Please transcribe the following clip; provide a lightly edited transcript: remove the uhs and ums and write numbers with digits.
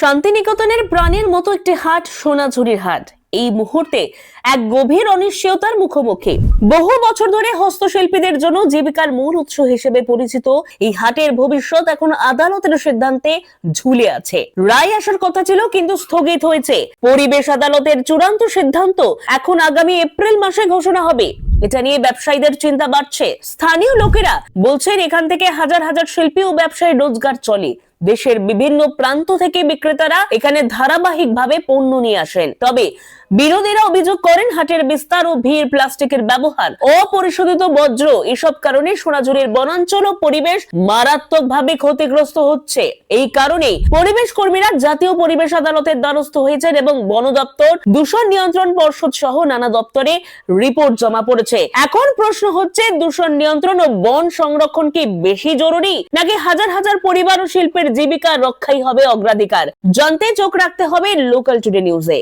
শান্তিনিকেতনের প্রাণের মতো একটি হাট সোনাঝুরির হাট এই মুহূর্তে এক গভীর অনিশ্চয়তার মুখোমুখি। বহু বছর ধরে হস্তশিল্পীদের জন্য জীবিকার মূল উৎস হিসেবে পরিচিত এই হাটের ভবিষ্যৎ এখন আদালতের সিদ্ধান্তে ঝুলে আছে। রায় আসার কথা ছিল কিন্তু স্থগিত হয়েছে। পরিবেশ আদালতের চূড়ান্ত সিদ্ধান্ত এখন আগামী এপ্রিল মাসে ঘোষণা হবে। এটা নিয়ে ব্যবসায়ীদের চিন্তা বাড়ছে। স্থানীয় লোকেরা বলছেন এখান থেকে হাজার হাজার শিল্পী ও ব্যবসায়ী রোজগার চলে। দেশের বিভিন্ন প্রান্ত থেকে বিক্রেতারা এখানে ধারাবাহিকভাবে পণ্য নিয়ে আসেন। তবে বিরোধীরা অভিযোগ করেন হাটের বিস্তার ও ভিড়, প্লাস্টিকের ব্যবহার, অপরিশোধিত বর্জ্য এসব কারণে সোনাঝুরির বনাঞ্চল ও পরিবেশ মারাত্মকভাবে ক্ষতিগ্রস্ত হচ্ছে। এই কারণে পরিবেশ কর্মীরা জাতীয় পরিবেশ আদালতের দ্বারস্থ হয়েছেন এবং বন দপ্তর, দূষণ নিয়ন্ত্রণ পর্ষদ সহ নানা দপ্তরে রিপোর্ট জমা পড়েছে। এখন প্রশ্ন হচ্ছে, দূষণ নিয়ন্ত্রণ ও বন সংরক্ষণ কি বেশি জরুরি, নাকি হাজার হাজার পরিবার ও শিল্পের জীবিকা রক্ষাই হবে অগ্রাধিকার? জানতে চোখ রাখতে হবে লোকাল টুডে নিউজে।